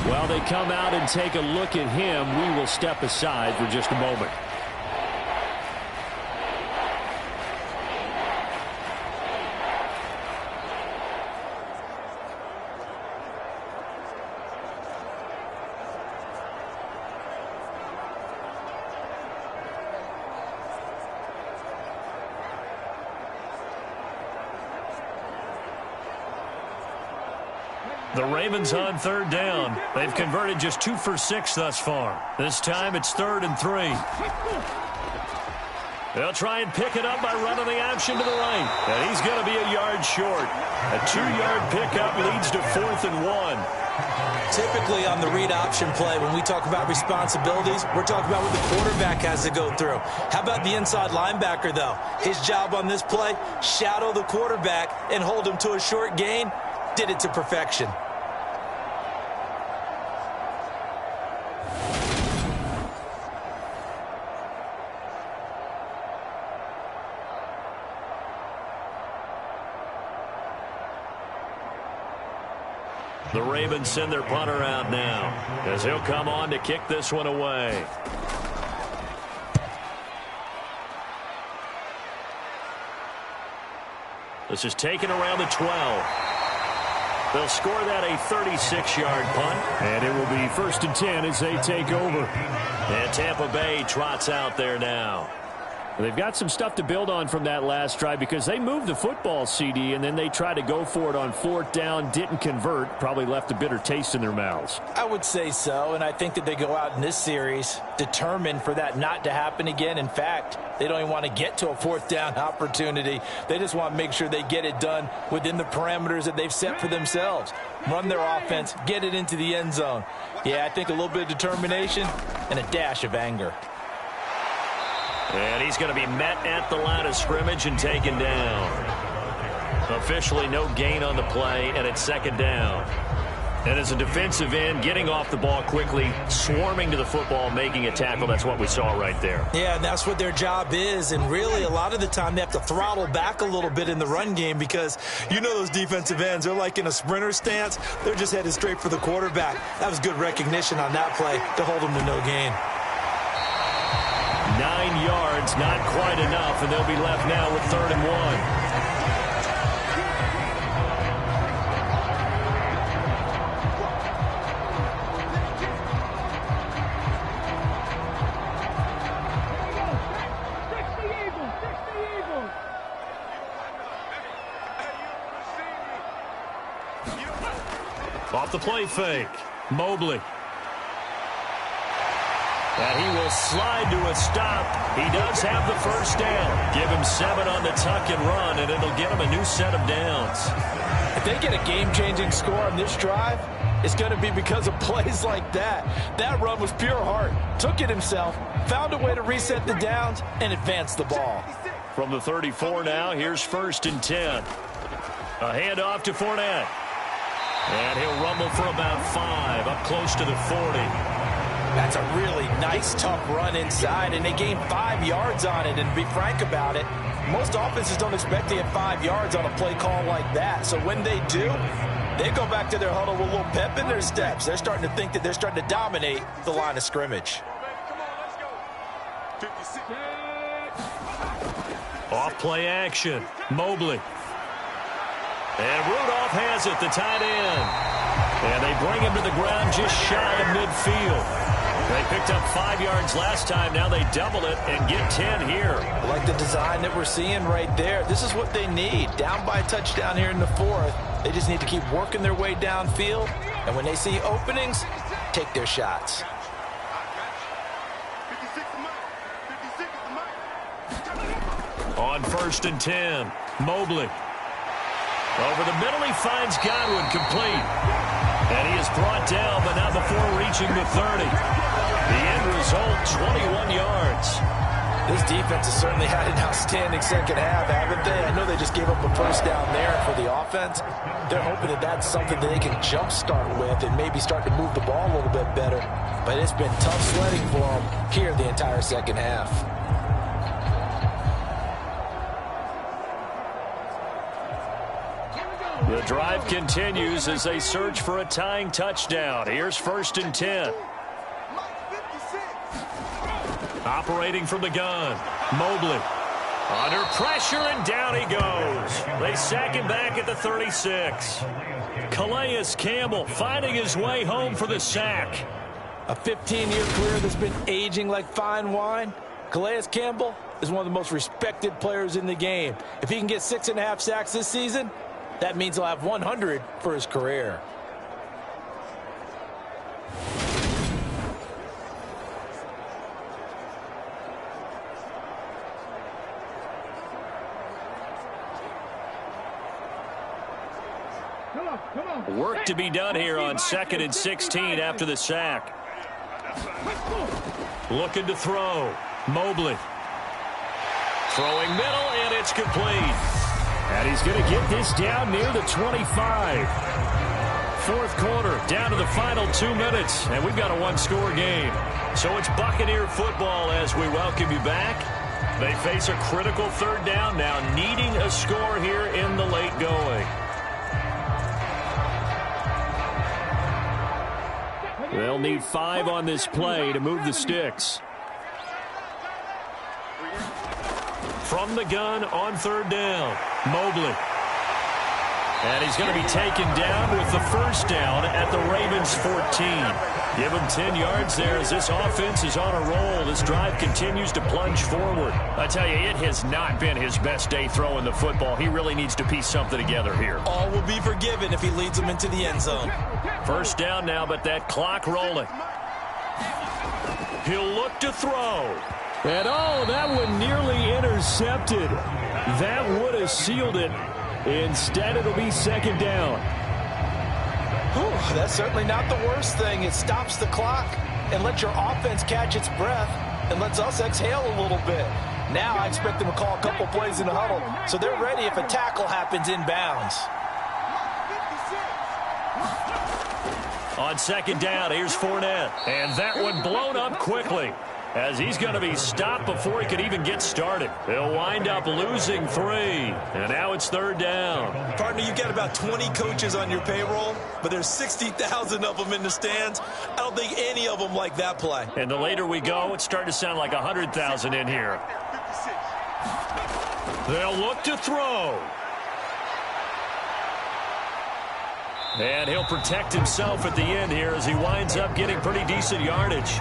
While they come out and take a look at him, we will step aside for just a moment. The Ravens on third down. They've converted just 2 for 6 thus far. This time it's 3rd and 3. They'll try and pick it up by running the option to the right. And he's going to be a yard short. A 2-yard pickup leads to 4th and 1. Typically on the read option play, when we talk about responsibilities, we're talking about what the quarterback has to go through. How about the inside linebacker, though? His job on this play, shadow the quarterback and hold him to a short gain. Did it to perfection. The Ravens send their punter out now as he'll come on to kick this one away. This is taken around the 12. They'll score that a 36-yard punt. And it will be 1st and 10 as they take over. And Tampa Bay trots out there now. They've got some stuff to build on from that last drive because they moved the football, CD, and then they tried to go for it on 4th down, didn't convert, probably left a bitter taste in their mouths. I would say so, and I think that they go out in this series determined for that not to happen again. In fact, they don't even want to get to a 4th down opportunity. They just want to make sure they get it done within the parameters that they've set for themselves. Run their offense, get it into the end zone. Yeah, I think a little bit of determination and a dash of anger. And he's going to be met at the line of scrimmage and taken down. Officially no gain on the play, and it's 2nd down. And as a defensive end, getting off the ball quickly, swarming to the football, making a tackle, that's what we saw right there. Yeah, and that's what their job is. And really, a lot of the time, they have to throttle back a little bit in the run game because you know those defensive ends, they're like in a sprinter stance. They're just headed straight for the quarterback. That was good recognition on that play to hold them to no gain. 9 yards, not quite enough, and they'll be left now with 3rd and 1. Off the play fake, Mobley. And he will slide to a stop. He does have the 1st down. Give him 7 on the tuck and run, and it'll get him a new set of downs. If they get a game-changing score on this drive, it's going to be because of plays like that. That run was pure heart. Took it himself, found a way to reset the downs, and advance the ball. From the 34 now, here's 1st and 10. A handoff to Fournette. And he'll rumble for about 5, up close to the 40. That's a really nice, tough run inside, and they gained 5 yards on it. And to be frank about it, most offenses don't expect to get 5 yards on a play call like that. So when they do, they go back to their huddle with a little pep in their steps. They're starting to think that they're starting to dominate the line of scrimmage. Off play action, Mobley. And Rudolph has it, the tight end. And they bring him to the ground just shy of midfield. They picked up 5 yards last time. Now they double it and get 10 here. I like the design that we're seeing right there. This is what they need. Down by a touchdown here in the 4th. They just need to keep working their way downfield. And when they see openings, take their shots. On 1st and 10, Mobley. Over the middle, he finds Godwin complete. And he is brought down, but not before reaching the 30. The end result, 21 yards. This defense has certainly had an outstanding second half, haven't they? I know they just gave up a first down there for the offense. They're hoping that that's something that they can jumpstart with and maybe start to move the ball a little bit better. But it's been tough sledding for them here the entire second half. The drive continues as they search for a tying touchdown. Here's 1st and 10. Operating from the gun, Mobley. Under pressure, and down he goes. They sack him back at the 36. Calais Campbell finding his way home for the sack. A 15-year career that's been aging like fine wine. Calais Campbell is one of the most respected players in the game. If he can get 6.5 sacks this season, that means he'll have 100 for his career. Work to be done here on 2nd and 16 after the sack. Looking to throw. Mobley. Throwing middle, and it's complete. And he's going to get this down near the 25. 4th quarter, down to the final 2 minutes, and we've got a one-score game. So it's Buccaneer football as we welcome you back. They face a critical 3rd down now, needing a score here in the late going. They'll need 5 on this play to move the sticks. From the gun on 3rd down, Mobley. And he's going to be taken down with the first down at the Ravens' 14. Give him 10 yards there as this offense is on a roll. This drive continues to plunge forward. I tell you, it has not been his best day throwing the football. He really needs to piece something together here. All will be forgiven if he leads them into the end zone. First down now, but that clock rolling. He'll look to throw. And oh, that one nearly intercepted. That would have sealed it. Instead, it'll be 2nd down. Whew, that's certainly not the worst thing. It stops the clock and lets your offense catch its breath and lets us exhale a little bit. Now I expect them to call a couple plays in the huddle, so they're ready if a tackle happens inbounds. On 2nd down, here's Fournette. And that one blown up quickly as he's going to be stopped before he could even get started. They'll wind up losing 3. And now it's 3rd down. Partner, you got about 20 coaches on your payroll, but there's 60,000 of them in the stands. I don't think any of them like that play. And the later we go, it's starting to sound like 100,000 in here. They'll look to throw. And he'll protect himself at the end here as he winds up getting pretty decent yardage.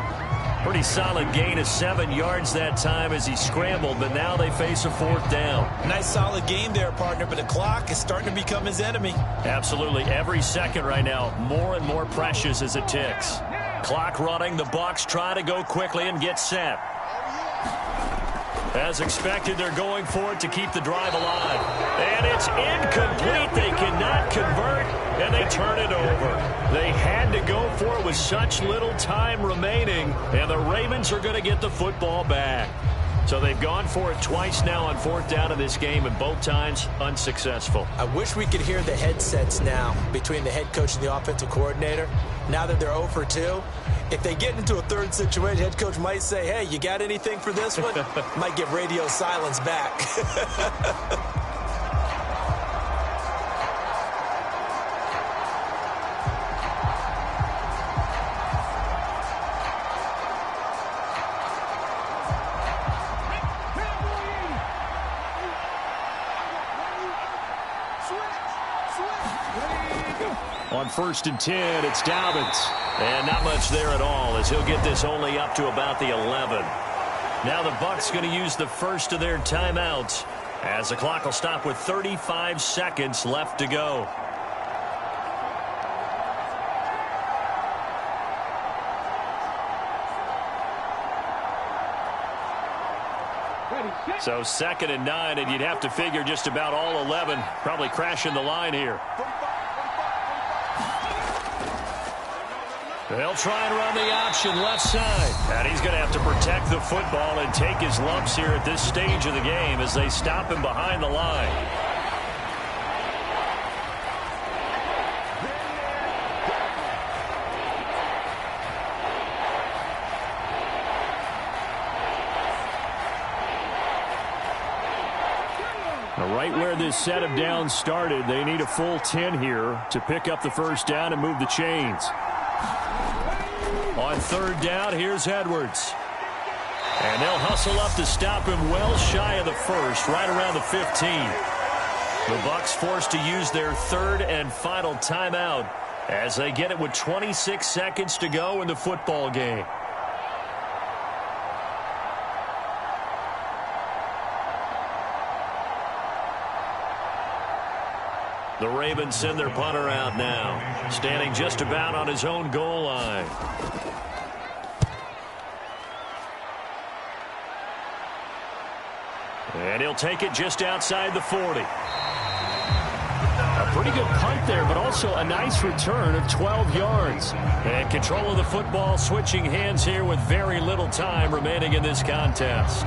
Pretty solid gain of 7 yards that time as he scrambled, but now they face a 4th down. Nice solid game there, partner, but the clock is starting to become his enemy. Absolutely. Every second right now, more and more precious as it ticks. Clock running. The Bucs try to go quickly and get set. As expected, they're going for it to keep the drive alive. And it's incomplete. They cannot convert, and they turn it over. They had to go for it with such little time remaining, and the Ravens are going to get the football back. So they've gone for it twice now on 4th down in this game, and both times unsuccessful. I wish we could hear the headsets now between the head coach and the offensive coordinator. Now that they're 0 for 2, if they get into a 3rd situation, head coach might say, hey, you got anything for this one? Might get radio silence back. On 1st and 10, it's Dobbins. And not much there at all as he'll get this only up to about the 11. Now the Bucs going to use the first of their timeouts as the clock will stop with 35 seconds left to go. So 2nd and 9, and you'd have to figure just about all 11 probably crashing the line here. They'll try and run the option left side. And he's going to have to protect the football and take his lumps here at this stage of the game as they stop him behind the line. Right where this set of downs started, they need a full 10 here to pick up the first down and move the chains. On third down, here's Edwards. And they'll hustle up to stop him well shy of the first, right around the 15. The Bucs forced to use their third and final timeout as they get it with 26 seconds to go in the football game. The Ravens send their punter out now, standing just about on his own goal line. And he'll take it just outside the 40. A pretty good punt there, but also a nice return of 12 yards. And control of the football switching hands here with very little time remaining in this contest.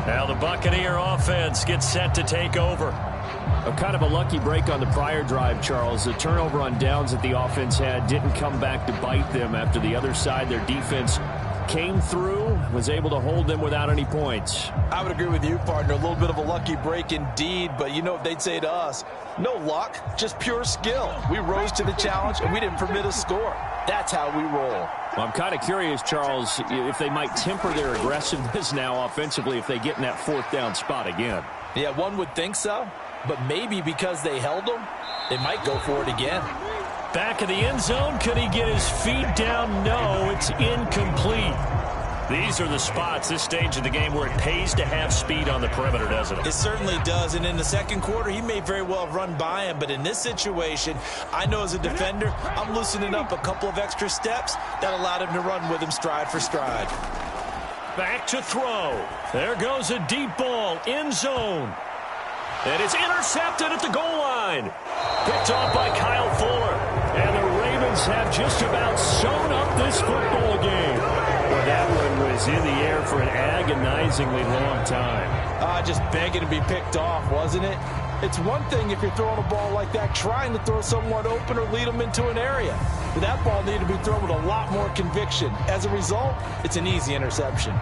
Now the Buccaneer offense gets set to take over. A kind of a lucky break on the prior drive, Charles. The turnover on downs that the offense had didn't come back to bite them after the other side. Their defense came through, was able to hold them without any points. I would agree with you, partner. A little bit of a lucky break indeed, but you know what they'd say to us? No luck, just pure skill. We rose to the challenge, and we didn't permit a score. That's how we roll. Well, I'm kind of curious, Charles, if they might temper their aggressiveness now offensively if they get in that fourth down spot again. Yeah, one would think so. But maybe because they held him, they might go for it again. Back in the end zone, could he get his feet down? No, it's incomplete. These are the spots, this stage of the game, where it pays to have speed on the perimeter, doesn't it? It certainly does, and in the second quarter, he may very well have run by him, but in this situation, I know as a defender, I'm loosening up a couple of extra steps that allowed him to run with him stride for stride. Back to throw. There goes a deep ball, end zone. And it's intercepted at the goal line. Picked off by Kyle Fuller. And the Ravens have just about sewn up this football game. Well, that one was in the air for an agonizingly long time. Just begging to be picked off, wasn't it? It's one thing if you're throwing a ball like that, trying to throw someone open or lead them into an area. But that ball needed to be thrown with a lot more conviction. As a result, it's an easy interception.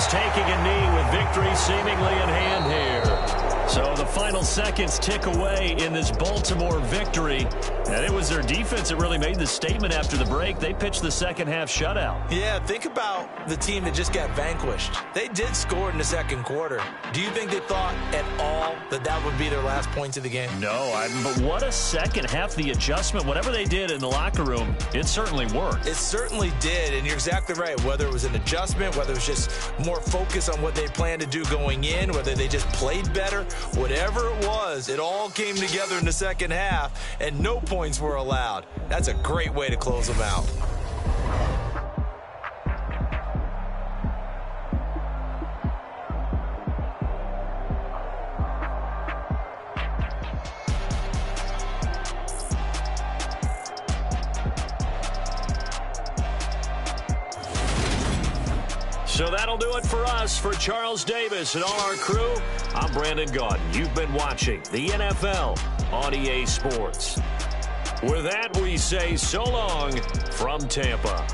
Taking a knee with victory seemingly in hand here. So the final seconds tick away in this Baltimore victory. And it was their defense that really made the statement after the break. They pitched the second half shutout. Yeah, think about the team that just got vanquished. They did score in the second quarter. Do you think they thought at all that that would be their last points of the game? No, but what a second half. The adjustment, whatever they did in the locker room, it certainly worked. It certainly did, and you're exactly right. Whether it was an adjustment, whether it was just more focus on what they planned to do going in, whether they just played better, whatever it was, it all came together in the second half, and no points were allowed. That's a great way to close them out. So that'll do it for us. For Charles Davis and all our crew, I'm Brandon Gaudin. You've been watching the NFL on EA Sports. With that, we say so long from Tampa.